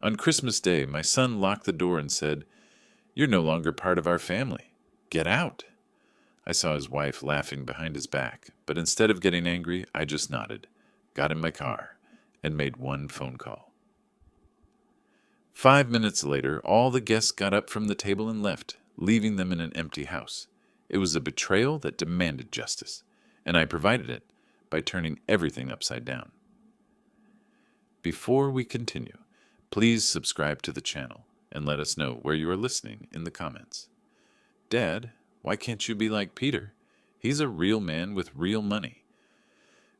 On Christmas Day, my son locked the door and said, "You're no longer part of our family. Get out." I saw his wife laughing behind his back, but instead of getting angry, I just nodded, got in my car, and made one phone call. 5 minutes later, all the guests got up from the table and left, leaving them in an empty house. It was a betrayal that demanded justice, and I provided it by turning everything upside down. Before we continue, please subscribe to the channel and let us know where you are listening in the comments. Dad, why can't you be like Peter? He's a real man with real money.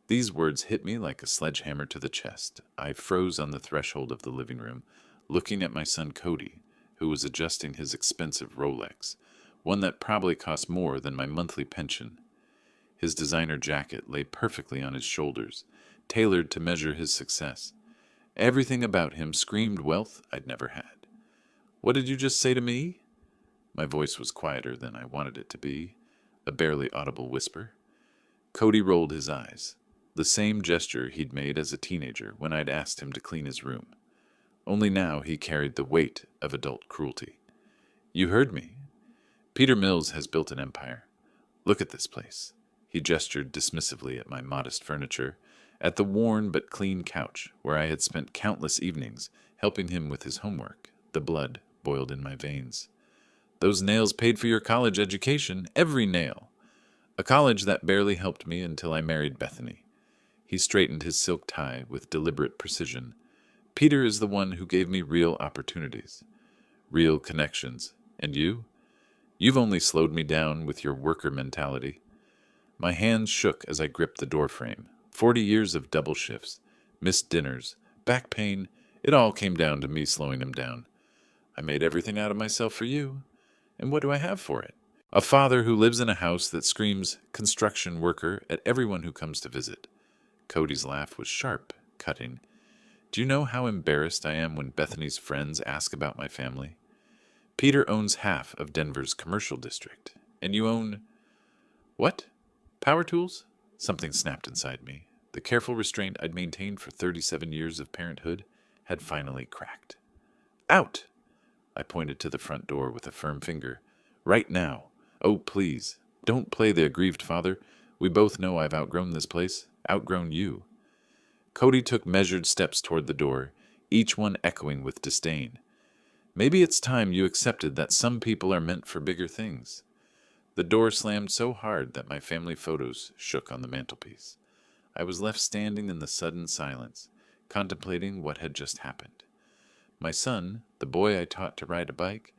These words hit me like a sledgehammer to the chest. I froze on the threshold of the living room, looking at my son Cody, who was adjusting his expensive Rolex, one that probably cost more than my monthly pension. His designer jacket lay perfectly on his shoulders, tailored to measure his success. Everything about him screamed wealth I'd never had. "What did you just say to me?" My voice was quieter than I wanted it to be, a barely audible whisper. Cody rolled his eyes, the same gesture he'd made as a teenager when I'd asked him to clean his room. Only now he carried the weight of adult cruelty. "You heard me. Peter Mills has built an empire. Look at this place." He gestured dismissively at my modest furniture, at the worn but clean couch where I had spent countless evenings helping him with his homework. The blood boiled in my veins. "Those nails paid for your college education, every nail. A college that barely helped me until I married Bethany." He straightened his silk tie with deliberate precision. "Peter is the one who gave me real opportunities, real connections. And you? You've only slowed me down with your worker mentality." My hands shook as I gripped the doorframe. 40 years of double shifts, missed dinners, back pain, it all came down to me slowing him down. "I made everything out of myself for you. And what do I have for it? A father who lives in a house that screams construction worker at everyone who comes to visit." Cody's laugh was sharp, cutting. "Do you know how embarrassed I am when Bethany's friends ask about my family? Peter owns half of Denver's commercial district, and you own—" "What? Power tools?" Something snapped inside me. The careful restraint I'd maintained for 37 years of parenthood had finally cracked. "Out!" I pointed to the front door with a firm finger. "Right now. Oh, please, don't play the aggrieved father. We both know I've outgrown this place, outgrown you." Cody took measured steps toward the door, each one echoing with disdain. "Maybe it's time you accepted that some people are meant for bigger things." The door slammed so hard that my family photos shook on the mantelpiece. I was left standing in the sudden silence, contemplating what had just happened. My son, the boy I taught to ride a bike,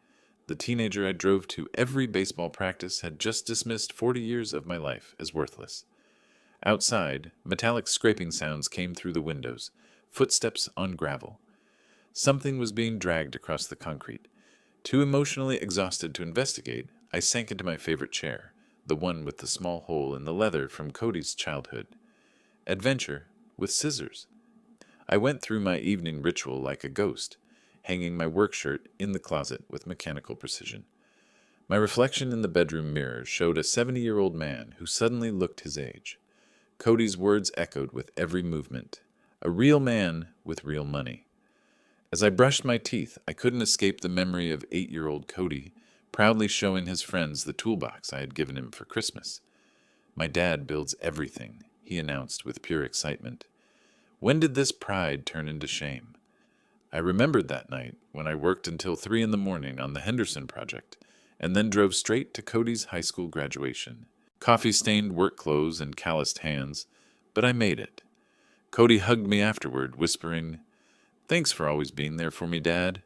the teenager I drove to every baseball practice, had just dismissed 40 years of my life as worthless. Outside, metallic scraping sounds came through the windows, footsteps on gravel. Something was being dragged across the concrete. Too emotionally exhausted to investigate, I sank into my favorite chair, the one with the small hole in the leather from Cody's childhood. Adventure with scissors. I went through my evening ritual like a ghost, hanging my work shirt in the closet with mechanical precision. My reflection in the bedroom mirror showed a 70-year-old man who suddenly looked his age. Cody's words echoed with every movement. A real man with real money. As I brushed my teeth, I couldn't escape the memory of 8-year-old Cody, proudly showing his friends the toolbox I had given him for Christmas. "My dad builds everything," he announced with pure excitement. When did this pride turn into shame? I remembered that night when I worked until 3 in the morning on the Henderson project, and then drove straight to Cody's high school graduation. Coffee-stained work clothes and calloused hands, but I made it. Cody hugged me afterward, whispering, "Thanks for always being there for me, Dad."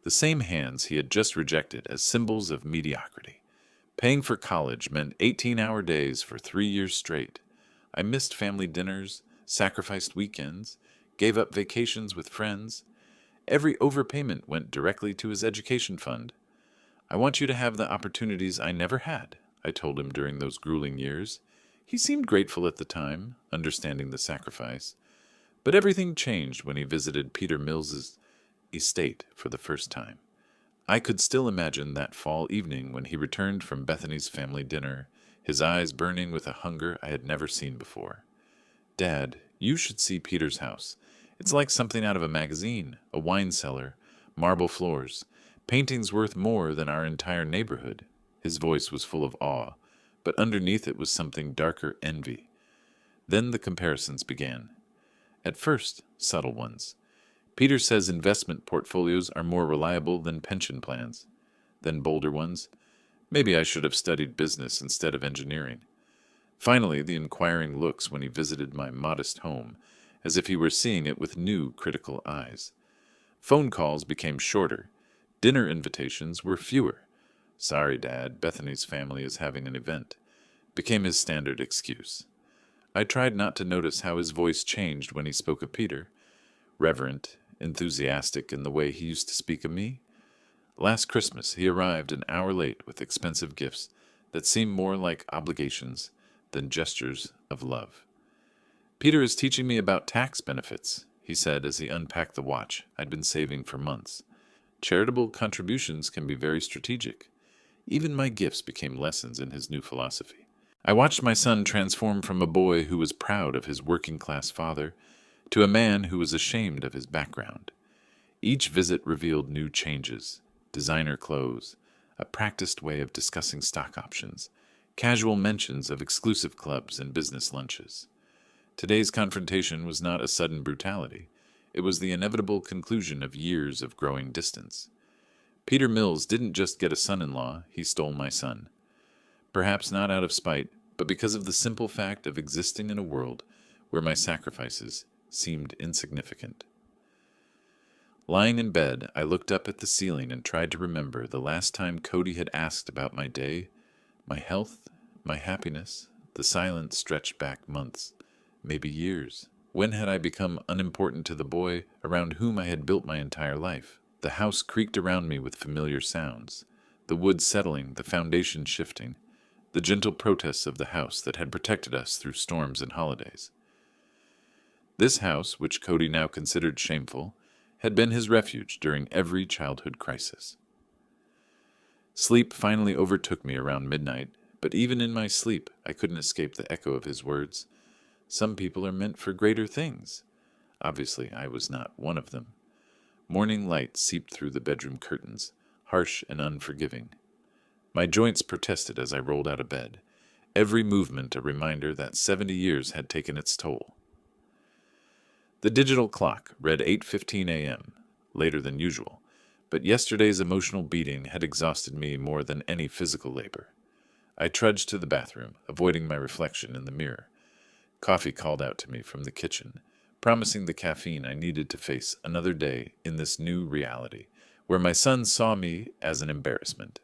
The same hands he had just rejected as symbols of mediocrity. Paying for college meant 18-hour days for 3 years straight. I missed family dinners, sacrificed weekends, gave up vacations with friends. Every overpayment went directly to his education fund. "I want you to have the opportunities I never had," I told him during those grueling years. He seemed grateful at the time, understanding the sacrifice. But everything changed when he visited Peter Mills's estate for the first time. I could still imagine that fall evening when he returned from Bethany's family dinner, his eyes burning with a hunger I had never seen before. "Dad, you should see Peter's house. It's like something out of a magazine, a wine cellar, marble floors, paintings worth more than our entire neighborhood. His voice was full of awe, but underneath it was something darker envy. Then the comparisons began. At first, subtle ones. Peter says investment portfolios are more reliable than pension plans. Then bolder ones. Maybe I should have studied business instead of engineering. Finally, the inquiring looks when he visited my modest home, as if he were seeing it with new, critical eyes. Phone calls became shorter. Dinner invitations were fewer. "Sorry, Dad, Bethany's family is having an event," became his standard excuse. I tried not to notice how his voice changed when he spoke of Peter. Reverent, enthusiastic in the way he used to speak of me. Last Christmas, he arrived an hour late with expensive gifts that seemed more like obligations than gestures of love. "Peter is teaching me about tax benefits," he said as he unpacked the watch I'd been saving for months. "Charitable contributions can be very strategic." Even my gifts became lessons in his new philosophy. I watched my son transform from a boy who was proud of his working-class father to a man who was ashamed of his background. Each visit revealed new changes: designer clothes, a practiced way of discussing stock options, casual mentions of exclusive clubs and business lunches. Today's confrontation was not a sudden brutality. It was the inevitable conclusion of years of growing distance. Peter Mills didn't just get a son-in-law, he stole my son. Perhaps not out of spite, but because of the simple fact of existing in a world where my sacrifices seemed insignificant. Lying in bed, I looked up at the ceiling and tried to remember the last time Cody had asked about my day, my health, my happiness. The silence stretched back months, maybe years. When had I become unimportant to the boy around whom I had built my entire life? The house creaked around me with familiar sounds, the wood settling, the foundation shifting, the gentle protests of the house that had protected us through storms and holidays. This house, which Cody now considered shameful, had been his refuge during every childhood crisis. Sleep finally overtook me around midnight, but even in my sleep I couldn't escape the echo of his words. Some people are meant for greater things. Obviously, I was not one of them. Morning light seeped through the bedroom curtains, harsh and unforgiving. My joints protested as I rolled out of bed, every movement a reminder that 70 years had taken its toll. The digital clock read 8:15 a.m., later than usual, but yesterday's emotional beating had exhausted me more than any physical labor. I trudged to the bathroom, avoiding my reflection in the mirror. Coffee called out to me from the kitchen, promising the caffeine I needed to face another day in this new reality, where my son saw me as an embarrassment.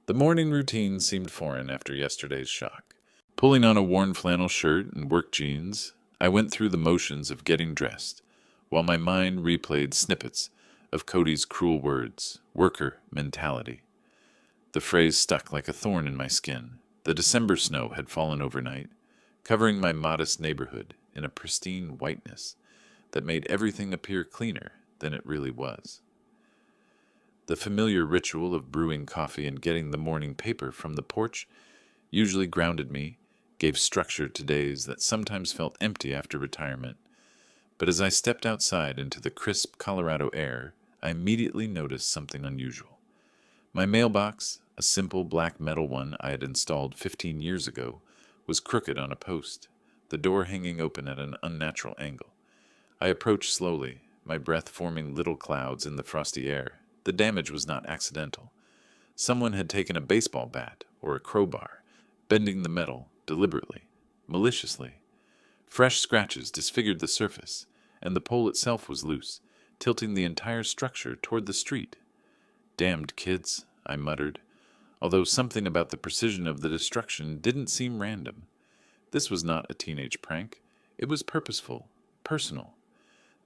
The morning routine seemed foreign after yesterday's shock. Pulling on a worn flannel shirt and work jeans, I went through the motions of getting dressed, while my mind replayed snippets of Cody's cruel words, worker mentality. The phrase stuck like a thorn in my skin. The December snow had fallen overnight, covering my modest neighborhood in a pristine whiteness that made everything appear cleaner than it really was. The familiar ritual of brewing coffee and getting the morning paper from the porch usually grounded me, gave structure to days that sometimes felt empty after retirement. But as I stepped outside into the crisp Colorado air, I immediately noticed something unusual. My mailbox, a simple black metal one I had installed 15 years ago, was crooked on a post, the door hanging open at an unnatural angle. I approached slowly, my breath forming little clouds in the frosty air. The damage was not accidental. Someone had taken a baseball bat or a crowbar, bending the metal deliberately, maliciously. Fresh scratches disfigured the surface, and the pole itself was loose, tilting the entire structure toward the street. "Damned kids," I muttered, although something about the precision of the destruction didn't seem random. This was not a teenage prank. It was purposeful, personal.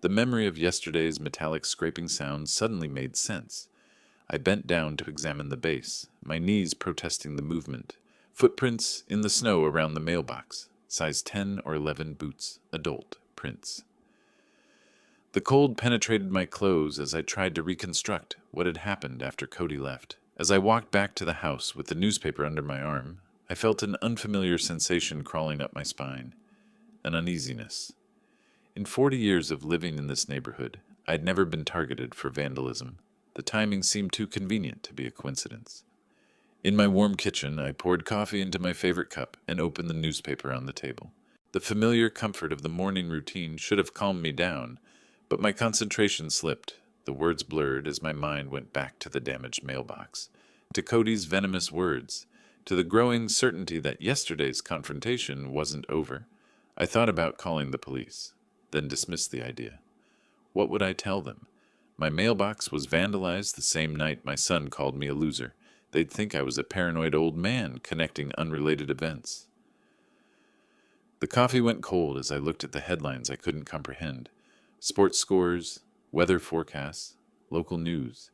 The memory of yesterday's metallic scraping sound suddenly made sense. I bent down to examine the base, my knees protesting the movement. Footprints in the snow around the mailbox, size 10 or 11 boots, adult prints. The cold penetrated my clothes as I tried to reconstruct what had happened after Cody left. As I walked back to the house with the newspaper under my arm, I felt an unfamiliar sensation crawling up my spine, an uneasiness. In 40 years of living in this neighborhood, I'd never been targeted for vandalism. The timing seemed too convenient to be a coincidence. In my warm kitchen, I poured coffee into my favorite cup and opened the newspaper on the table. The familiar comfort of the morning routine should have calmed me down, but my concentration slipped. The words blurred as my mind went back to the damaged mailbox, to Cody's venomous words, to the growing certainty that yesterday's confrontation wasn't over. I thought about calling the police, then dismissed the idea. What would I tell them? My mailbox was vandalized the same night my son called me a loser. They'd think I was a paranoid old man connecting unrelated events. The coffee went cold as I looked at the headlines I couldn't comprehend. Sports scores, weather forecasts, local news.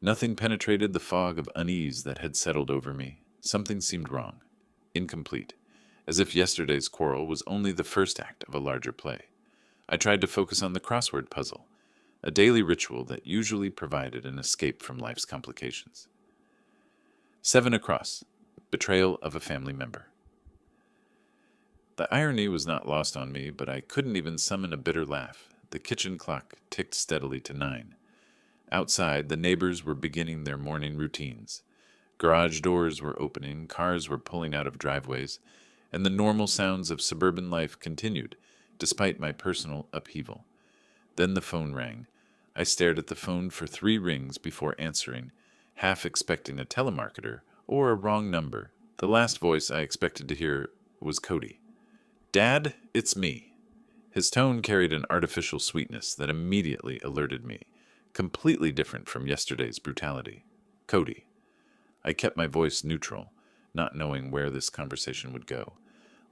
Nothing penetrated the fog of unease that had settled over me. Something seemed wrong, incomplete, as if yesterday's quarrel was only the first act of a larger play. I tried to focus on the crossword puzzle, a daily ritual that usually provided an escape from life's complications. 7 across, betrayal of a family member. The irony was not lost on me, but I couldn't even summon a bitter laugh. The kitchen clock ticked steadily to 9. Outside, the neighbors were beginning their morning routines. Garage doors were opening, cars were pulling out of driveways, and the normal sounds of suburban life continued, despite my personal upheaval. Then the phone rang. I stared at the phone for 3 rings before answering, half expecting a telemarketer or a wrong number. The last voice I expected to hear was Cody. "Dad, it's me." His tone carried an artificial sweetness that immediately alerted me, completely different from yesterday's brutality. "Cody." I kept my voice neutral, not knowing where this conversation would go.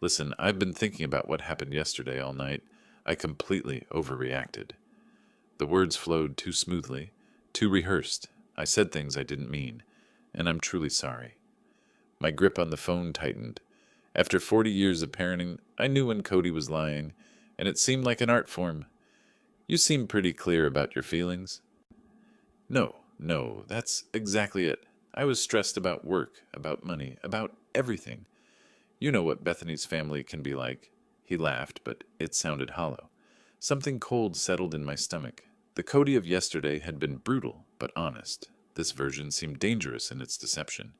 "Listen, I've been thinking about what happened yesterday all night. I completely overreacted." The words flowed too smoothly, too rehearsed. I said things I didn't mean, and I'm truly sorry. My grip on the phone tightened. After 40 years of parenting, I knew when Cody was lying, and it seemed like an art form. "You seem pretty clear about your feelings." No, that's exactly it. I was stressed about work, about money, about everything. You know what Bethany's family can be like." He laughed, but it sounded hollow. Something cold settled in my stomach. The Cody of yesterday had been brutal, but honest. This version seemed dangerous in its deception.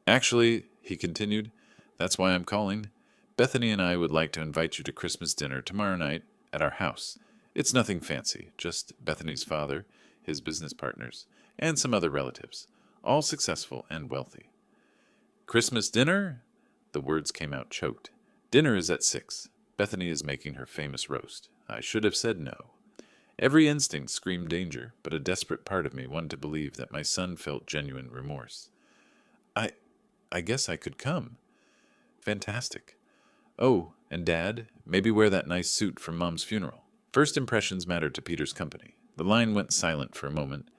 "Actually," he continued, "that's why I'm calling. Bethany and I would like to invite you to Christmas dinner tomorrow night at our house. It's nothing fancy, just Bethany's father, his business partners, and some other relatives, all successful and wealthy." "Christmas dinner?" The words came out choked. "Dinner is at 6. Bethany is making her famous roast." I should have said no. Every instinct screamed danger, but a desperate part of me wanted to believe that my son felt genuine remorse. I guess I could come." "Fantastic. Oh, and Dad, maybe wear that nice suit from Mom's funeral." First impressions mattered to Peter's company. The line went silent for a moment,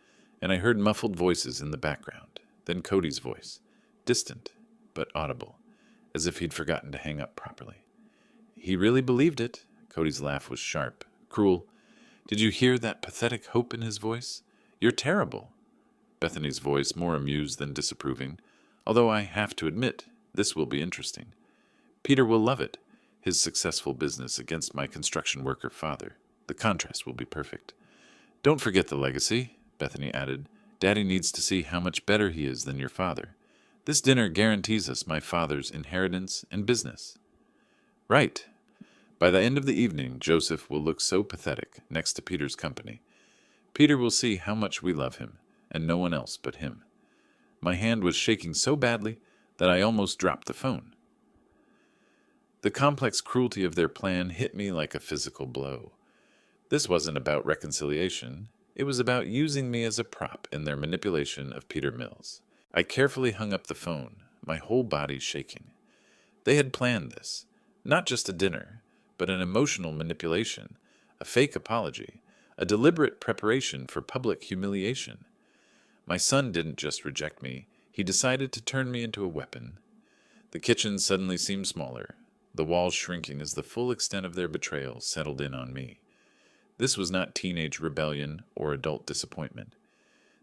and I heard muffled voices in the background. Then Cody's voice, distant but audible, as if he'd forgotten to hang up properly. "He really believed it." Cody's laugh was sharp, cruel. "Did you hear that pathetic hope in his voice? You're terrible." Bethany's voice, more amused than disapproving. "Although I have to admit, this will be interesting. Peter will love it. His successful business against my construction worker father. The contrast will be perfect." "Don't forget the legacy," Bethany added. "Daddy needs to see how much better he is than your father. This dinner guarantees us my father's inheritance and business." "Right. By the end of the evening, Joseph will look so pathetic next to Peter's company. Peter will see how much we love him, and no one else but him." My hand was shaking so badly that I almost dropped the phone. The complex cruelty of their plan hit me like a physical blow. This wasn't about reconciliation. It was about using me as a prop in their manipulation of Peter Mills. I carefully hung up the phone, my whole body shaking. They had planned this. Not just a dinner, but an emotional manipulation, a fake apology, a deliberate preparation for public humiliation. My son didn't just reject me, he decided to turn me into a weapon. The kitchen suddenly seemed smaller, the walls shrinking as the full extent of their betrayal settled in on me. This was not teenage rebellion or adult disappointment.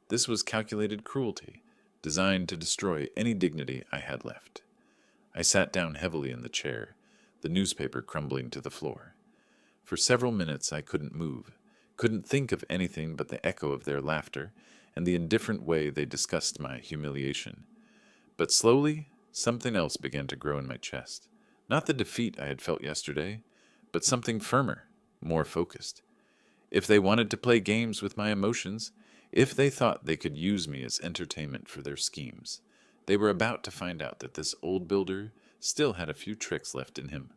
This was calculated cruelty, designed to destroy any dignity I had left. I sat down heavily in the chair, the newspaper crumbling to the floor. For several minutes I couldn't move, couldn't think of anything but the echo of their laughter and the indifferent way they discussed my humiliation. But slowly, something else began to grow in my chest. Not the defeat I had felt yesterday, but something firmer, more focused. If they wanted to play games with my emotions, if they thought they could use me as entertainment for their schemes, they were about to find out that this old builder still had a few tricks left in him.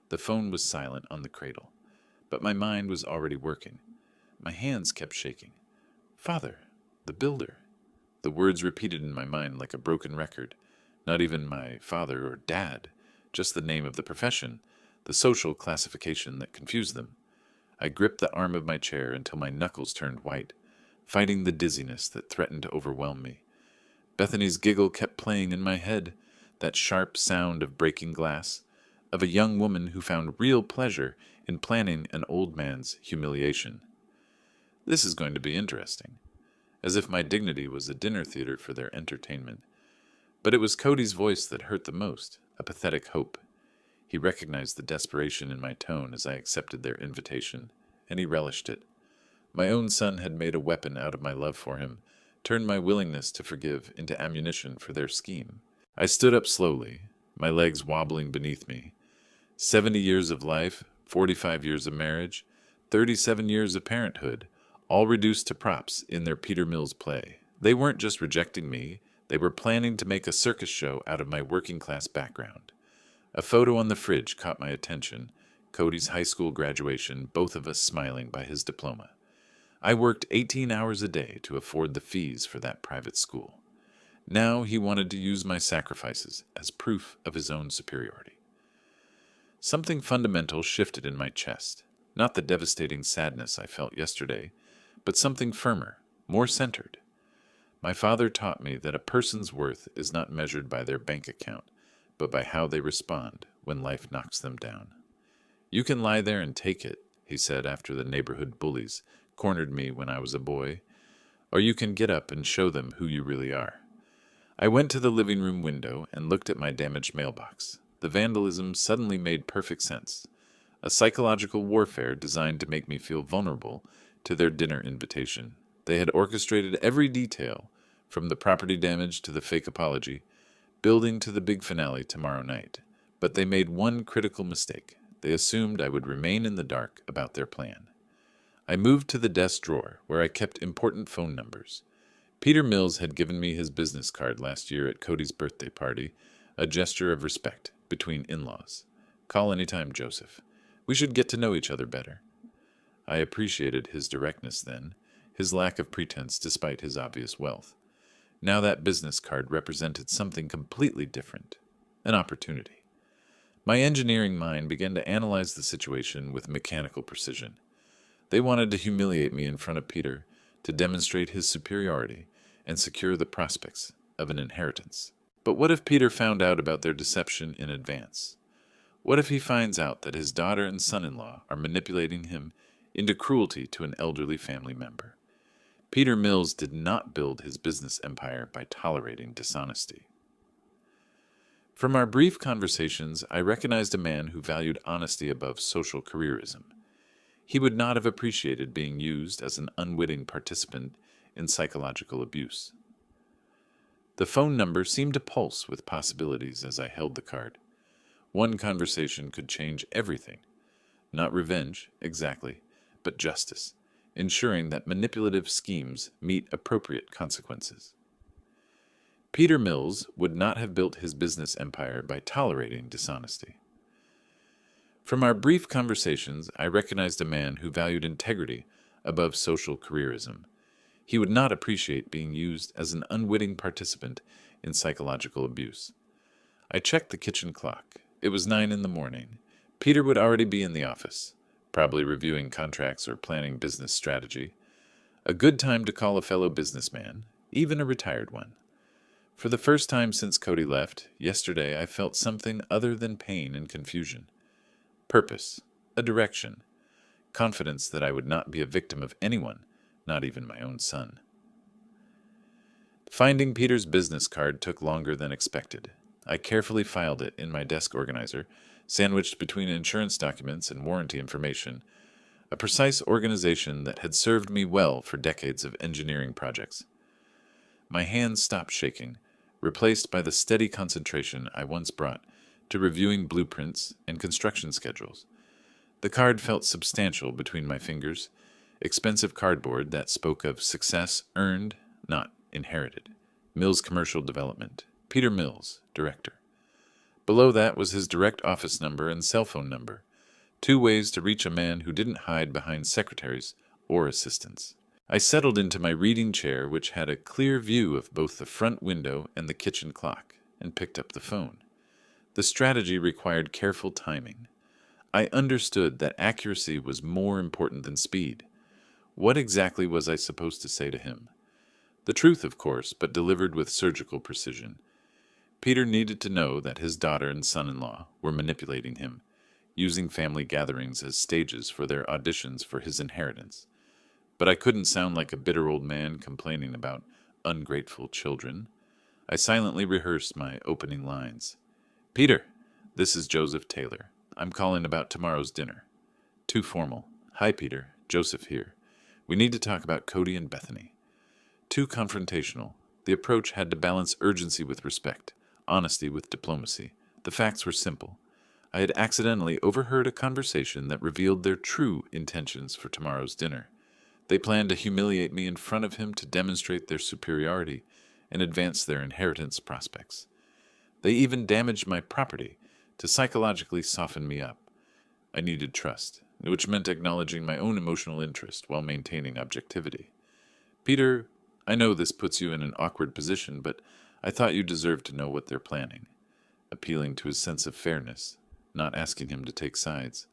The phone was silent on the cradle, but my mind was already working. My hands kept shaking. Father, the builder. The words repeated in my mind like a broken record. Not even my father or dad, just the name of the profession, the social classification that confused them. I gripped the arm of my chair until my knuckles turned white, fighting the dizziness that threatened to overwhelm me. Bethany's giggle kept playing in my head, that sharp sound of breaking glass, of a young woman who found real pleasure in planning an old man's humiliation. This is going to be interesting, as if my dignity was a dinner theater for their entertainment. But it was Cody's voice that hurt the most, a pathetic hope. He recognized the desperation in my tone as I accepted their invitation, and he relished it. My own son had made a weapon out of my love for him, turned my willingness to forgive into ammunition for their scheme. I stood up slowly, my legs wobbling beneath me. 70 years of life, 45 years of marriage, 37 years of parenthood, all reduced to props in their Peter Mills play. They weren't just rejecting me, they were planning to make a circus show out of my working-class background. A photo on the fridge caught my attention, Cody's high school graduation, both of us smiling by his diploma. I worked 18 hours a day to afford the fees for that private school. Now he wanted to use my sacrifices as proof of his own superiority. Something fundamental shifted in my chest, not the devastating sadness I felt yesterday, but something firmer, more centered. My father taught me that a person's worth is not measured by their bank account, but by how they respond when life knocks them down. You can lie there and take it, he said after the neighborhood bullies cornered me when I was a boy, or you can get up and show them who you really are. I went to the living room window and looked at my damaged mailbox. The vandalism suddenly made perfect sense. A psychological warfare designed to make me feel vulnerable to their dinner invitation. They had orchestrated every detail, from the property damage to the fake apology, building to the big finale tomorrow night. But they made one critical mistake. They assumed I would remain in the dark about their plan. I moved to the desk drawer, where I kept important phone numbers. Peter Mills had given me his business card last year at Cody's birthday party, a gesture of respect between in-laws. Call anytime, Joseph. We should get to know each other better. I appreciated his directness then, his lack of pretense despite his obvious wealth. Now that business card represented something completely different, an opportunity. My engineering mind began to analyze the situation with mechanical precision. They wanted to humiliate me in front of Peter, to demonstrate his superiority and secure the prospects of an inheritance. But what if Peter found out about their deception in advance? What if he finds out that his daughter and son-in-law are manipulating him into cruelty to an elderly family member? Peter Mills did not build his business empire by tolerating dishonesty. From our brief conversations, I recognized a man who valued honesty above social careerism. He would not have appreciated being used as an unwitting participant in psychological abuse. The phone number seemed to pulse with possibilities as I held the card. One conversation could change everything. Not revenge, exactly, but justice, ensuring that manipulative schemes meet appropriate consequences. Peter Mills would not have built his business empire by tolerating dishonesty. From our brief conversations, I recognized a man who valued integrity above social careerism. He would not appreciate being used as an unwitting participant in psychological abuse. I checked the kitchen clock. It was 9 a.m. Peter would already be in the office, probably reviewing contracts or planning business strategy. A good time to call a fellow businessman, even a retired one. For the first time since Cody left, yesterday I felt something other than pain and confusion. Purpose, a direction, confidence that I would not be a victim of anyone, not even my own son. Finding Peter's business card took longer than expected. I carefully filed it in my desk organizer, sandwiched between insurance documents and warranty information, a precise organization that had served me well for decades of engineering projects. My hands stopped shaking, replaced by the steady concentration I once brought to reviewing blueprints and construction schedules. The card felt substantial between my fingers, expensive cardboard that spoke of success earned, not inherited. Mills Commercial Development. Peter Mills, Director. Below that was his direct office number and cell phone number, 2 ways to reach a man who didn't hide behind secretaries or assistants. I settled into my reading chair, which had a clear view of both the front window and the kitchen clock, and picked up the phone. The strategy required careful timing. I understood that accuracy was more important than speed. What exactly was I supposed to say to him? The truth, of course, but delivered with surgical precision. Peter needed to know that his daughter and son-in-law were manipulating him, using family gatherings as stages for their auditions for his inheritance. But I couldn't sound like a bitter old man complaining about ungrateful children. I silently rehearsed my opening lines. "Peter, this is Joseph Taylor. I'm calling about tomorrow's dinner." Too formal. "Hi, Peter. Joseph here. We need to talk about Cody and Bethany." Too confrontational. The approach had to balance urgency with respect, honesty with diplomacy. The facts were simple. I had accidentally overheard a conversation that revealed their true intentions for tomorrow's dinner. They planned to humiliate me in front of him to demonstrate their superiority and advance their inheritance prospects. They even damaged my property to psychologically soften me up. I needed trust, which meant acknowledging my own emotional interest while maintaining objectivity. "Peter, I know this puts you in an awkward position, but I thought you deserved to know what they're planning." Appealing to his sense of fairness, not asking him to take sides.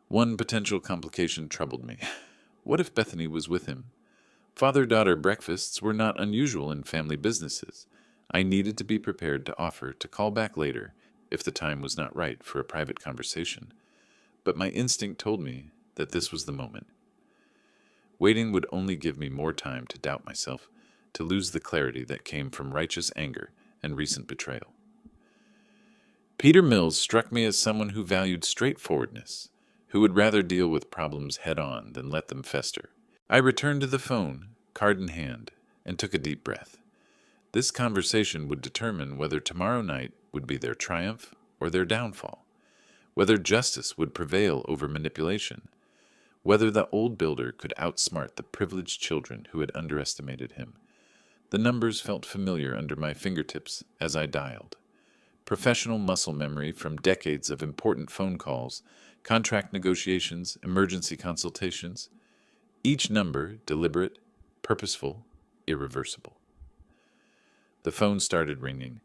One potential complication troubled me. What if Bethany was with him? Father-daughter breakfasts were not unusual in family businesses. I needed to be prepared to offer to call back later if the time was not right for a private conversation. But my instinct told me that this was the moment. Waiting would only give me more time to doubt myself, to lose the clarity that came from righteous anger and recent betrayal. Peter Mills struck me as someone who valued straightforwardness, who would rather deal with problems head-on than let them fester. I returned to the phone, card in hand, and took a deep breath. This conversation would determine whether tomorrow night would be their triumph or their downfall, whether justice would prevail over manipulation, whether the old builder could outsmart the privileged children who had underestimated him. The numbers felt familiar under my fingertips as I dialed. Professional muscle memory from decades of important phone calls, contract negotiations, emergency consultations. Each number deliberate, purposeful, irreversible. The phone started ringing.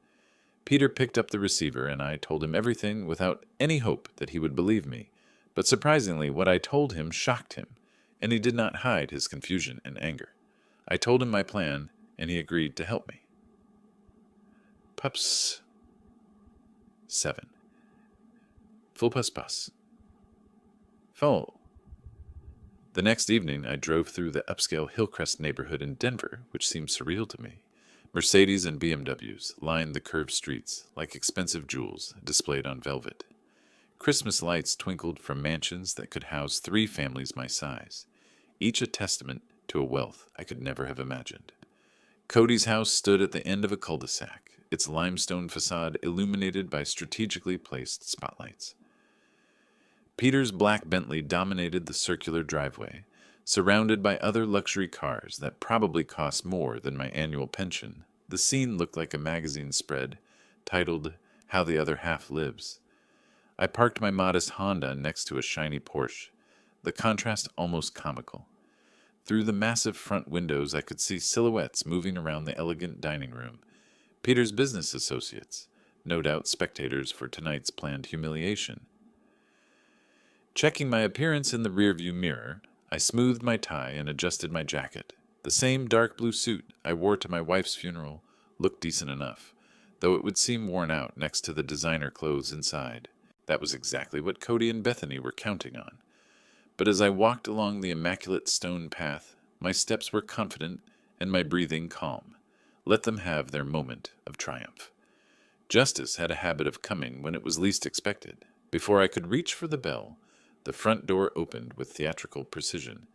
Peter picked up the receiver, and I told him everything without any hope that he would believe me. But surprisingly, what I told him shocked him, and he did not hide his confusion and anger. I told him my plan, and he agreed to help me. Pups 7. Full pus. Full. The next evening, I drove through the upscale Hillcrest neighborhood in Denver, which seemed surreal to me. Mercedes and BMWs lined the curved streets like expensive jewels displayed on velvet. Christmas lights twinkled from mansions that could house 3 families my size, each a testament to a wealth I could never have imagined. Cody's house stood at the end of a cul-de-sac, its limestone facade illuminated by strategically placed spotlights. Peter's black Bentley dominated the circular driveway, surrounded by other luxury cars that probably cost more than my annual pension. The scene looked like a magazine spread, titled How the Other Half Lives. I parked my modest Honda next to a shiny Porsche, the contrast almost comical. Through the massive front windows I could see silhouettes moving around the elegant dining room. Peter's business associates, no doubt spectators for tonight's planned humiliation. Checking my appearance in the rearview mirror, I smoothed my tie and adjusted my jacket. The same dark blue suit I wore to my wife's funeral looked decent enough, though it would seem worn out next to the designer clothes inside. That was exactly what Cody and Bethany were counting on. But as I walked along the immaculate stone path, my steps were confident and my breathing calm. Let them have their moment of triumph. Justice had a habit of coming when it was least expected. Before I could reach for the bell, the front door opened with theatrical precision.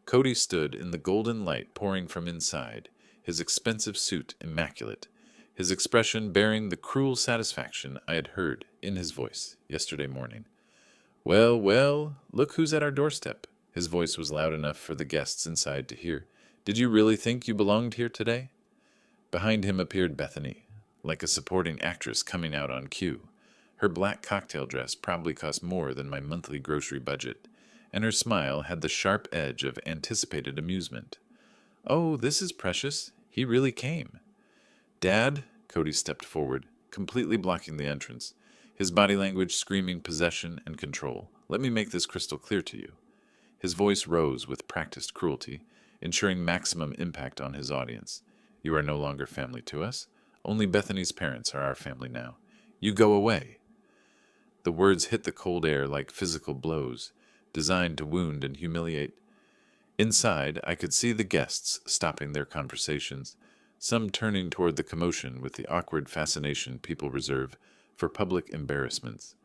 Cody stood in the golden light pouring from inside, his expensive suit immaculate, his expression bearing the cruel satisfaction I had heard in his voice yesterday morning. "Well, well, look who's at our doorstep." His voice was loud enough for the guests inside to hear. "Did you really think you belonged here today?" Behind him appeared Bethany, like a supporting actress coming out on cue. Her black cocktail dress probably cost more than my monthly grocery budget, and her smile had the sharp edge of anticipated amusement. "Oh, this is precious. He really came." "Dad," Cody stepped forward, completely blocking the entrance, his body language screaming possession and control. "Let me make this crystal clear to you." His voice rose with practiced cruelty, ensuring maximum impact on his audience. "You are no longer family to us. Only Bethany's parents are our family now. You go away." The words hit the cold air like physical blows, designed to wound and humiliate. Inside, I could see the guests stopping their conversations, some turning toward the commotion with the awkward fascination people reserve for public embarrassments.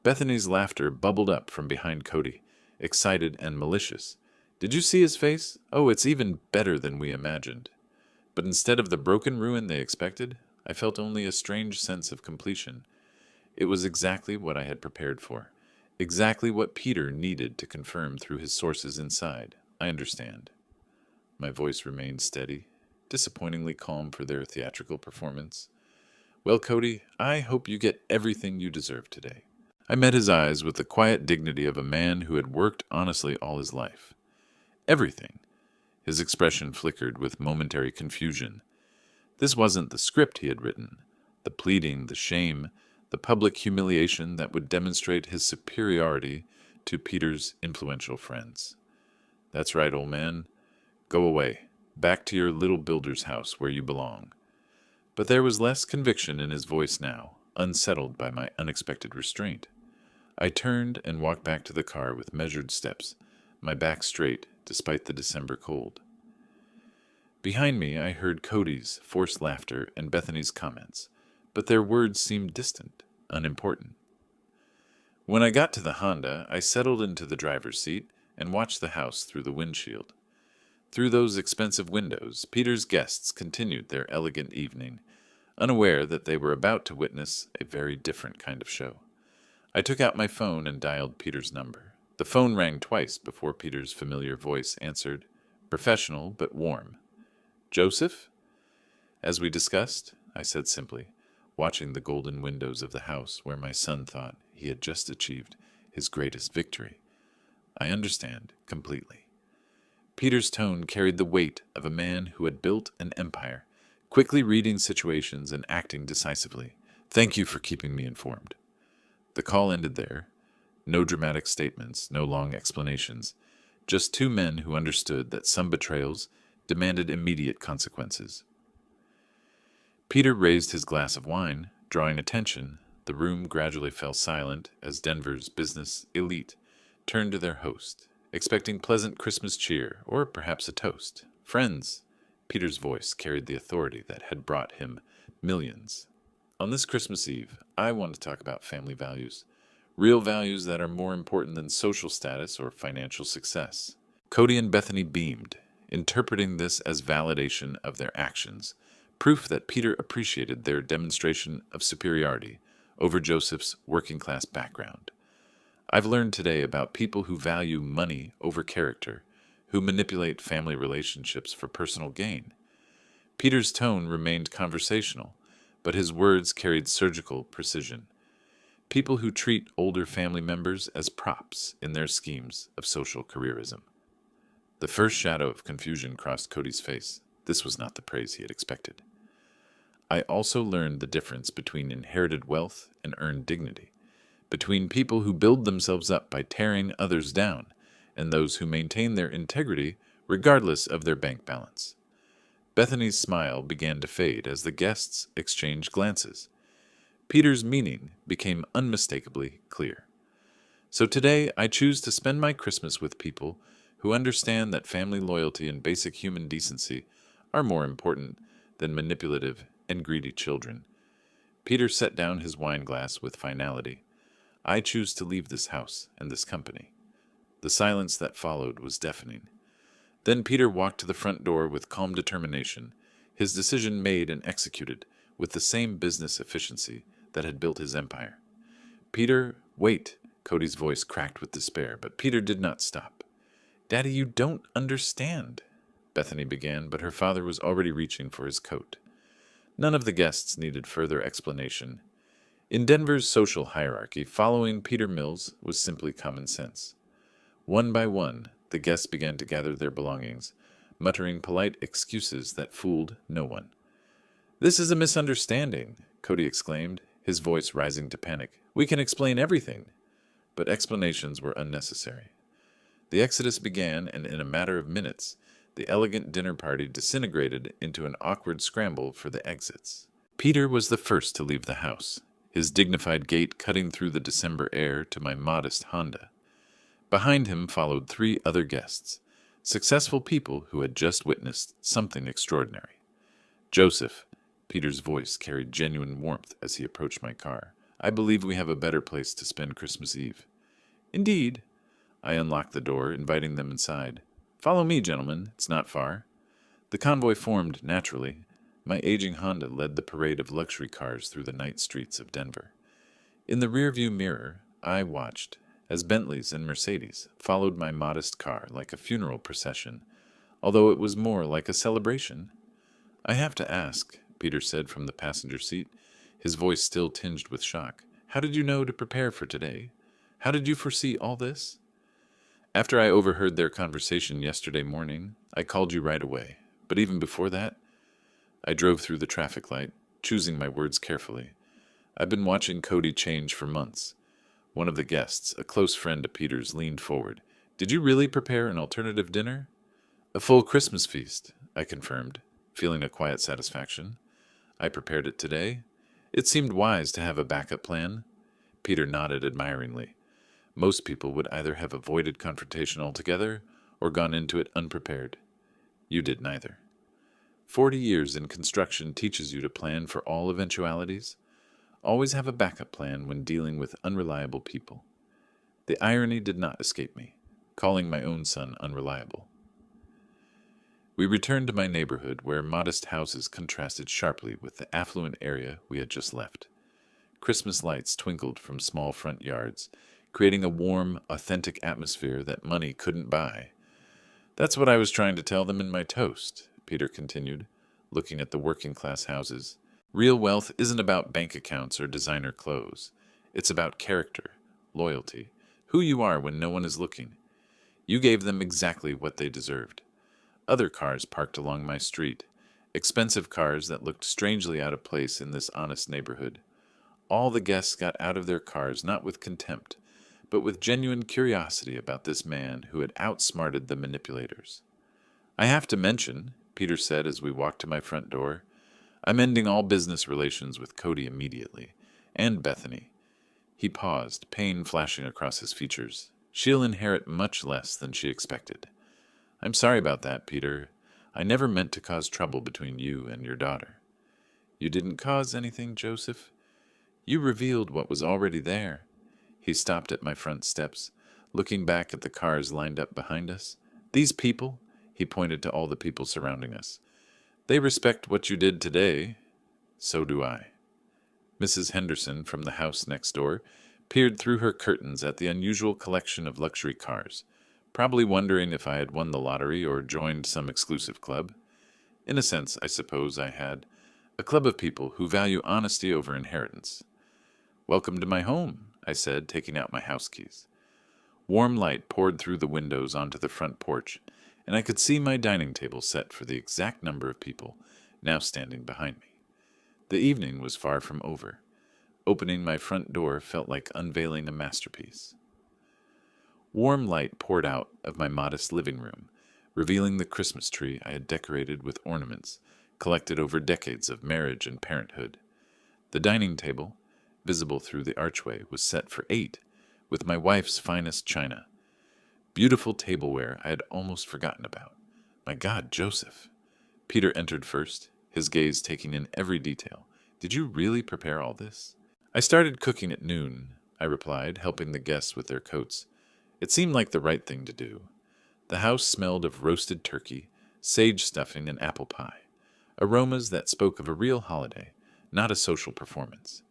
Bethany's laughter bubbled up from behind Cody, excited and malicious. "Did you see his face? Oh, it's even better than we imagined." But instead of the broken ruin they expected, I felt only a strange sense of completion. It was exactly what I had prepared for. Exactly what Peter needed to confirm through his sources inside. "I understand." My voice remained steady, disappointingly calm for their theatrical performance. "Well, Cody, I hope you get everything you deserve today." I met his eyes with the quiet dignity of a man who had worked honestly all his life. "Everything." His expression flickered with momentary confusion. This wasn't the script he had written. The pleading, the shame, the public humiliation that would demonstrate his superiority to Peter's influential friends. "That's right, old man. Go away, back to your little builder's house where you belong." But there was less conviction in his voice now, unsettled by my unexpected restraint. I turned and walked back to the car with measured steps, my back straight despite the December cold. Behind me, I heard Cody's forced laughter and Bethany's comments, but their words seemed distant, unimportant. When I got to the Honda, I settled into the driver's seat and watched the house through the windshield. Through those expensive windows, Peter's guests continued their elegant evening, unaware that they were about to witness a very different kind of show. I took out my phone and dialed Peter's number. The phone rang twice before Peter's familiar voice answered, professional but warm. "Joseph?" "As we discussed," I said simply, watching the golden windows of the house where my son thought he had just achieved his greatest victory. "I understand completely." Peter's tone carried the weight of a man who had built an empire, quickly reading situations and acting decisively. "Thank you for keeping me informed." The call ended there. No dramatic statements, no long explanations. Just two men who understood that some betrayals demanded immediate consequences. Peter raised his glass of wine, drawing attention. The room gradually fell silent as Denver's business elite turned to their host, expecting pleasant Christmas cheer or perhaps a toast. "Friends," Peter's voice carried the authority that had brought him millions. "On this Christmas Eve, I want to talk about family values. Real values that are more important than social status or financial success." Cody and Bethany beamed, interpreting this as validation of their actions, proof that Peter appreciated their demonstration of superiority over Joseph's working-class background. I've learned today about people who value money over character, who manipulate family relationships for personal gain. Peter's tone remained conversational, but his words carried surgical precision. People who treat older family members as props in their schemes of social careerism. The first shadow of confusion crossed Cody's face. This was not the praise he had expected. I also learned the difference between inherited wealth and earned dignity, between people who build themselves up by tearing others down, and those who maintain their integrity regardless of their bank balance. Bethany's smile began to fade as the guests exchanged glances. Peter's meaning became unmistakably clear. So today I choose to spend my Christmas with people who understand that family loyalty and basic human decency are more important than manipulative and greedy children. Peter set down his wine glass with finality. I choose to leave this house and this company. The silence that followed was deafening. Then Peter walked to the front door with calm determination, his decision made and executed with the same business efficiency that had built his empire. "Peter, wait," Cody's voice cracked with despair, but Peter did not stop. "Daddy, you don't understand," Bethany began, but her father was already reaching for his coat. None of the guests needed further explanation. In Denver's social hierarchy, following Peter Mills was simply common sense. One by one, the guests began to gather their belongings, muttering polite excuses that fooled no one. "This is a misunderstanding," Cody exclaimed, his voice rising to panic. "We can explain everything." But explanations were unnecessary. The exodus began, and in a matter of minutes, the elegant dinner party disintegrated into an awkward scramble for the exits. Peter was the first to leave the house, his dignified gait cutting through the December air to my modest Honda. Behind him followed 3 other guests, successful people who had just witnessed something extraordinary. "Joseph," Peter's voice carried genuine warmth as he approached my car. "I believe we have a better place to spend Christmas Eve." "Indeed." I unlocked the door, inviting them inside. "Follow me, gentlemen. It's not far." The convoy formed naturally. My aging Honda led the parade of luxury cars through the night streets of Denver. In the rearview mirror, I watched as Bentleys and Mercedes followed my modest car like a funeral procession, although it was more like a celebration. "I have to ask," Peter said from the passenger seat, his voice still tinged with shock. "How did you know to prepare for today? How did you foresee all this?" "After I overheard their conversation yesterday morning, I called you right away. But even before that, I drove through the traffic light, choosing my words carefully. I've been watching Cody change for months." One of the guests, a close friend of Peter's, leaned forward. "Did you really prepare an alternative dinner?" "A full Christmas feast," I confirmed, feeling a quiet satisfaction. "I prepared it today. It seemed wise to have a backup plan." Peter nodded admiringly. "Most people would either have avoided confrontation altogether or gone into it unprepared. You did neither. 40 years in construction teaches you to plan for all eventualities. Always have a backup plan when dealing with unreliable people." The irony did not escape me, calling my own son unreliable. We returned to my neighborhood, where modest houses contrasted sharply with the affluent area we had just left. Christmas lights twinkled from small front yards, creating a warm, authentic atmosphere that money couldn't buy. "That's what I was trying to tell them in my toast," Peter continued, looking at the working-class houses. "Real wealth isn't about bank accounts or designer clothes. It's about character, loyalty, who you are when no one is looking. You gave them exactly what they deserved." Other cars parked along my street, expensive cars that looked strangely out of place in this honest neighborhood. All the guests got out of their cars not with contempt, but with genuine curiosity about this man who had outsmarted the manipulators. "I have to mention," Peter said as we walked to my front door, "I'm ending all business relations with Cody immediately, and Bethany." He paused, pain flashing across his features. "She'll inherit much less than she expected." "I'm sorry about that, Peter. I never meant to cause trouble between you and your daughter." "You didn't cause anything, Joseph. You revealed what was already there." He stopped at my front steps, looking back at the cars lined up behind us. "These people," he pointed to all the people surrounding us, "they respect what you did today. So do I." Mrs. Henderson, from the house next door, peered through her curtains at the unusual collection of luxury cars, probably wondering if I had won the lottery or joined some exclusive club. In a sense, I suppose I had. A club of people who value honesty over inheritance. "Welcome to my home," I said, taking out my house keys. Warm light poured through the windows onto the front porch, and I could see my dining table set for the exact number of people now standing behind me. The evening was far from over. Opening my front door felt like unveiling a masterpiece. Warm light poured out of my modest living room, revealing the Christmas tree I had decorated with ornaments collected over decades of marriage and parenthood. The dining table, visible through the archway, was set for 8, with my wife's finest china. Beautiful tableware I had almost forgotten about. My God, Joseph! Peter entered first, his gaze taking in every detail, Did you really prepare all this? I started cooking at noon, I replied, helping the guests with their coats. It seemed like the right thing to do. The house smelled of roasted turkey, sage stuffing, and apple pie, aromas that spoke of a real holiday, not a social performance.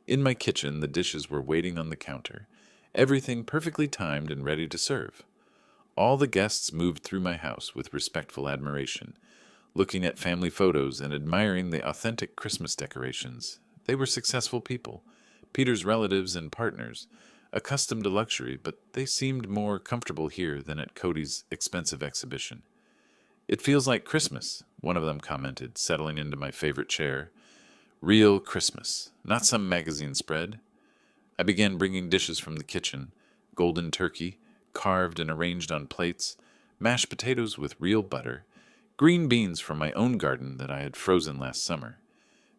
In my kitchen, the dishes were waiting on the counter, everything perfectly timed and ready to serve. All the guests moved through my house with respectful admiration, looking at family photos and admiring the authentic Christmas decorations. They were successful people, Peter's relatives and partners, accustomed to luxury, but they seemed more comfortable here than at Cody's expensive exhibition. It feels like Christmas, one of them commented, settling into my favorite chair. Real Christmas, not some magazine spread. I began bringing dishes from the kitchen, golden turkey, carved and arranged on plates, mashed potatoes with real butter, green beans from my own garden that I had frozen last summer.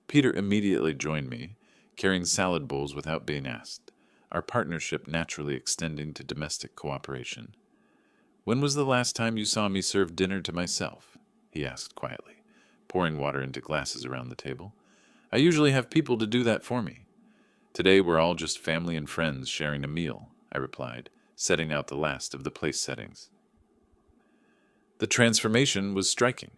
Peter immediately joined me, carrying salad bowls without being asked, our partnership naturally extending to domestic cooperation. "When was the last time you saw me serve dinner to myself?" he asked quietly, pouring water into glasses around the table. "I usually have people to do that for me." "Today we're all just family and friends sharing a meal," I replied, setting out the last of the place settings. The transformation was striking.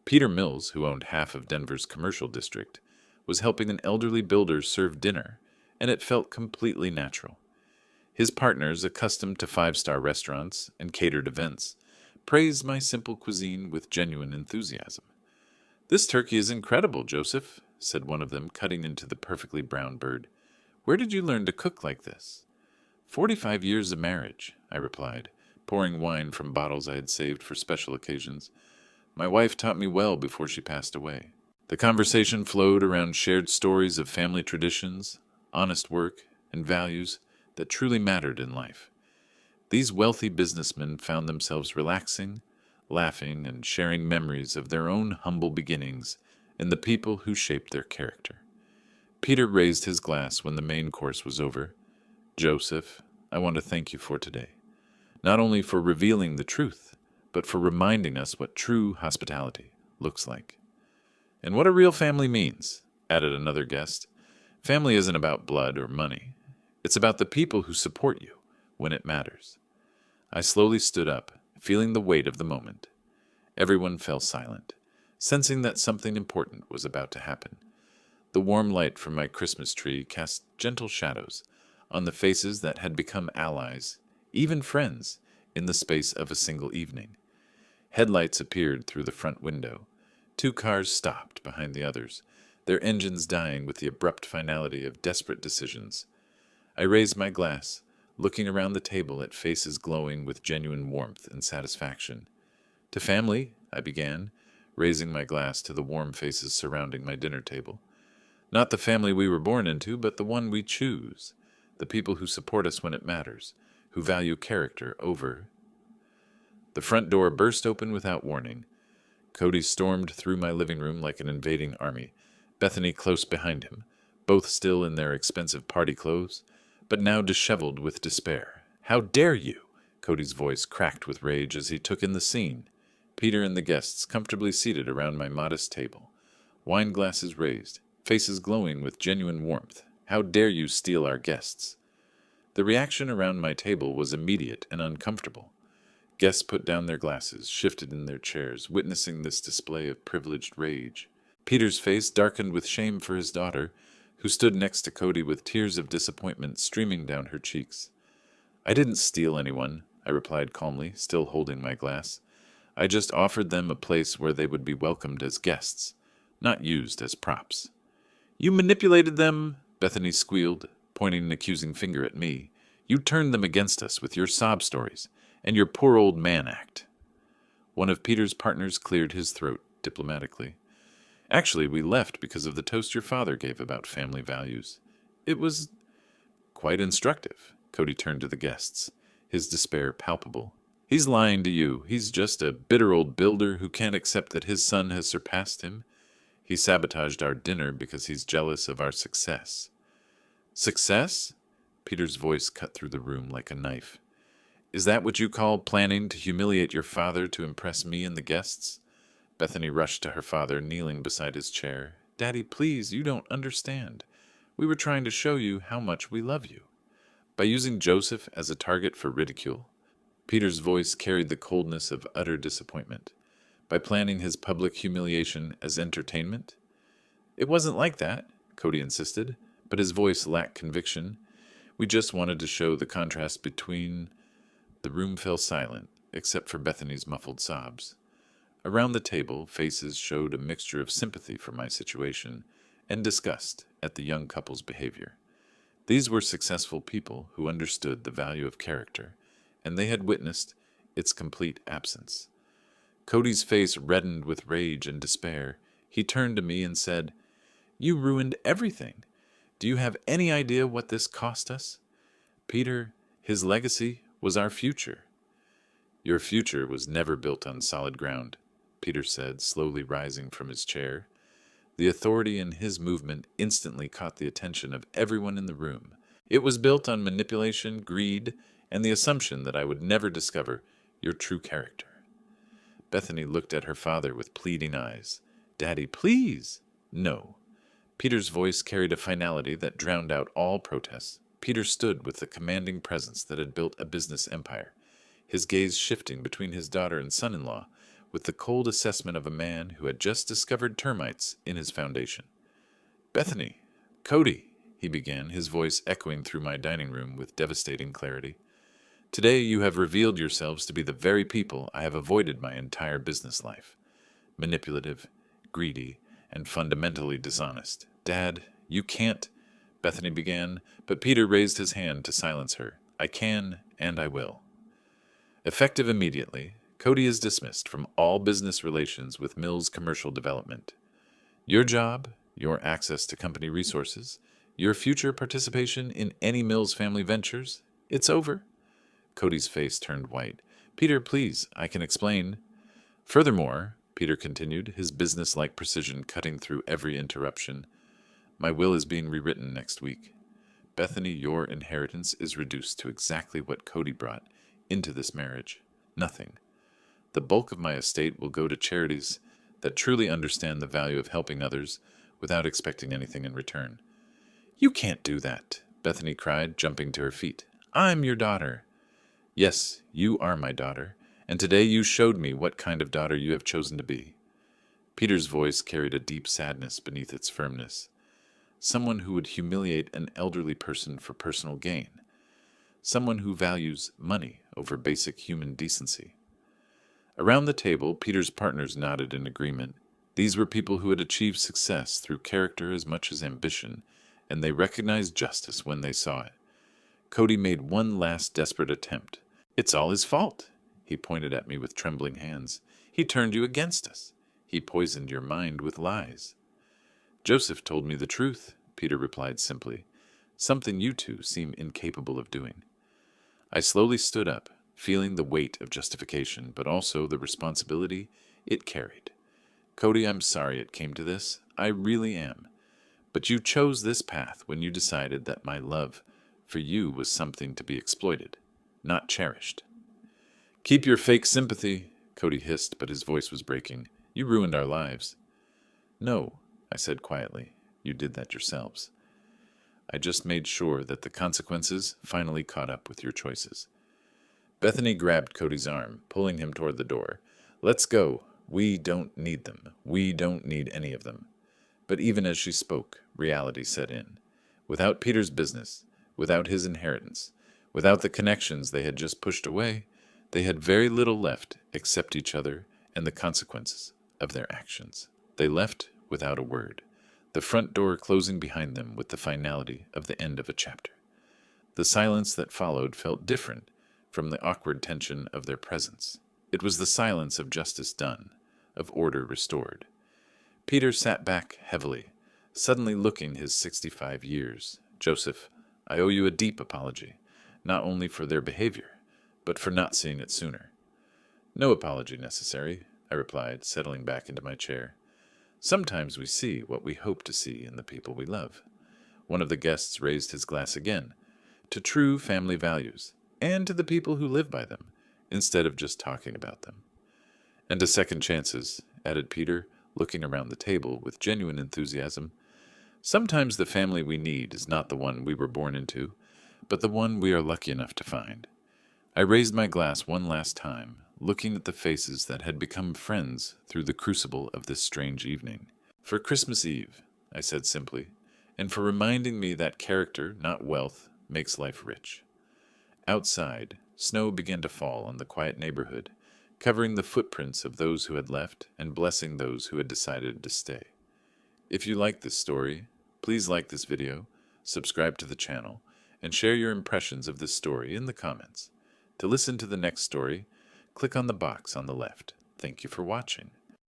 Peter Mills, who owned half of Denver's commercial district, was helping an elderly builder serve dinner, and it felt completely natural. His partners, accustomed to five-star restaurants and catered events, praised my simple cuisine with genuine enthusiasm. "This turkey is incredible, Joseph," said one of them, cutting into the perfectly brown bird. "Where did you learn to cook like this?" 45 years of marriage," I replied, pouring wine from bottles I had saved for special occasions. "My wife taught me well before she passed away." The conversation flowed around shared stories of family traditions, honest work, and values that truly mattered in life. These wealthy businessmen found themselves relaxing, laughing, and sharing memories of their own humble beginnings and the people who shaped their character. Peter raised his glass when the main course was over. "Joseph, I want to thank you for today, not only for revealing the truth, but for reminding us what true hospitality looks like." "And what a real family means," added another guest. "Family isn't about blood or money. It's about the people who support you when it matters." I slowly stood up, feeling the weight of the moment. Everyone fell silent, sensing that something important was about to happen. The warm light from my Christmas tree cast gentle shadows on the faces that had become allies, even friends, in the space of a single evening. Headlights appeared through the front window. 2 cars stopped behind the others, their engines dying with the abrupt finality of desperate decisions. I raised my glass, looking around the table at faces glowing with genuine warmth and satisfaction. "To family," I began, raising my glass to the warm faces surrounding my dinner table. "Not the family we were born into, but the one we choose. The people who support us when it matters, who value character over." The front door burst open without warning. Cody stormed through my living room like an invading army, Bethany close behind him, both still in their expensive party clothes, but now disheveled with despair. "How dare you!" Cody's voice cracked with rage as he took in the scene. Peter and the guests comfortably seated around my modest table, wine glasses raised, faces glowing with genuine warmth. "How dare you steal our guests!" The reaction around my table was immediate and uncomfortable. Guests put down their glasses, shifted in their chairs, witnessing this display of privileged rage. Peter's face darkened with shame for his daughter, who stood next to Cody with tears of disappointment streaming down her cheeks. "I didn't steal anyone," I replied calmly, still holding my glass. "I just offered them a place where they would be welcomed as guests, not used as props." "You manipulated them," Bethany squealed, pointing an accusing finger at me. "You turned them against us with your sob stories and your poor old man act." One of Peter's partners cleared his throat diplomatically. "Actually, we left because of the toast your father gave about family values. It was quite instructive." Cody turned to the guests, his despair palpable. "He's lying to you. He's just a bitter old builder who can't accept that his son has surpassed him. He sabotaged our dinner because he's jealous of our success." "Success?" Peter's voice cut through the room like a knife. "Is that what you call planning to humiliate your father to impress me and the guests?" Bethany rushed to her father, kneeling beside his chair, Daddy, please, you don't understand. We were trying to show you how much we love you. By using Joseph as a target for ridicule, Peter's voice carried the coldness of utter disappointment. By planning his public humiliation as entertainment? It wasn't like that, Cody insisted, but his voice lacked conviction. We just wanted to show the contrast between... The room fell silent, except for Bethany's muffled sobs. Around the table, faces showed a mixture of sympathy for my situation and disgust at the young couple's behavior. These were successful people who understood the value of character, and they had witnessed its complete absence. Cody's face reddened with rage and despair. He turned to me and said, "You ruined everything. Do you have any idea what this cost us? Peter, his legacy was our future." "Your future was never built on solid ground," Peter said, slowly rising from his chair. The authority in his movement instantly caught the attention of everyone in the room. It was built on manipulation, greed, and the assumption that I would never discover your true character. Bethany looked at her father with pleading eyes. "Daddy, please." "No." Peter's voice carried a finality that drowned out all protests. Peter stood with the commanding presence that had built a business empire, his gaze shifting between his daughter and son-in-law with the cold assessment of a man who had just discovered termites in his foundation. "Bethany, Cody," he began, his voice echoing through my dining room with devastating clarity. "Today you have revealed yourselves to be the very people I have avoided my entire business life. Manipulative, greedy, and fundamentally dishonest. Dad, you can't..." Bethany began, but Peter raised his hand to silence her. "I can, and I will." Effective immediately, Cody is dismissed from all business relations with Mills Commercial Development. Your job, your access to company resources, your future participation in any Mills family ventures, it's over. Cody's face turned white. "Peter, please, I can explain." "Furthermore," Peter continued, his business-like precision cutting through every interruption, "my will is being rewritten next week. Bethany, your inheritance is reduced to exactly what Cody brought into this marriage. Nothing. The bulk of my estate will go to charities that truly understand the value of helping others without expecting anything in return." "You can't do that," Bethany cried, jumping to her feet. "I'm your daughter." "Yes, you are my daughter, and today you showed me what kind of daughter you have chosen to be." Peter's voice carried a deep sadness beneath its firmness. Someone who would humiliate an elderly person for personal gain. Someone who values money over basic human decency. Around the table, Peter's partners nodded in agreement. These were people who had achieved success through character as much as ambition, and they recognized justice when they saw it. Cody made one last desperate attempt. "It's all his fault." He pointed at me with trembling hands. "He turned you against us. He poisoned your mind with lies." "Joseph told me the truth," Peter replied simply, "something you two seem incapable of doing." I slowly stood up, feeling the weight of justification, but also the responsibility it carried. "Cody, I'm sorry it came to this. I really am. But you chose this path when you decided that my love for you was something to be exploited, not cherished." "Keep your fake sympathy," Cody hissed, but his voice was breaking. "You ruined our lives." "No," I said quietly. "You did that yourselves. I just made sure that the consequences finally caught up with your choices." Bethany grabbed Cody's arm, pulling him toward the door. "Let's go. We don't need them. We don't need any of them." But even as she spoke, reality set in. Without Peter's business, without his inheritance, without the connections they had just pushed away, they had very little left except each other and the consequences of their actions. They left without a word, the front door closing behind them with the finality of the end of a chapter. The silence that followed felt different from the awkward tension of their presence. It was the silence of justice done, of order restored. Peter sat back heavily, suddenly looking his 65 years. "Joseph, I owe you a deep apology, not only for their behavior, but for not seeing it sooner." "No apology necessary," I replied, settling back into my chair. "Sometimes we see what we hope to see in the people we love." One of the guests raised his glass again, "To true family values, and to the people who live by them, instead of just talking about them." "And to second chances," added Peter, looking around the table with genuine enthusiasm. Sometimes the family we need is not the one we were born into, but the one we are lucky enough to find. I raised my glass one last time, looking at the faces that had become friends through the crucible of this strange evening. "For Christmas Eve," I said simply, "and for reminding me that character, not wealth, makes life rich." Outside, snow began to fall on the quiet neighborhood, covering the footprints of those who had left and blessing those who had decided to stay. If you like this story, please like this video, subscribe to the channel, and share your impressions of this story in the comments. To listen to the next story, click on the box on the left. Thank you for watching.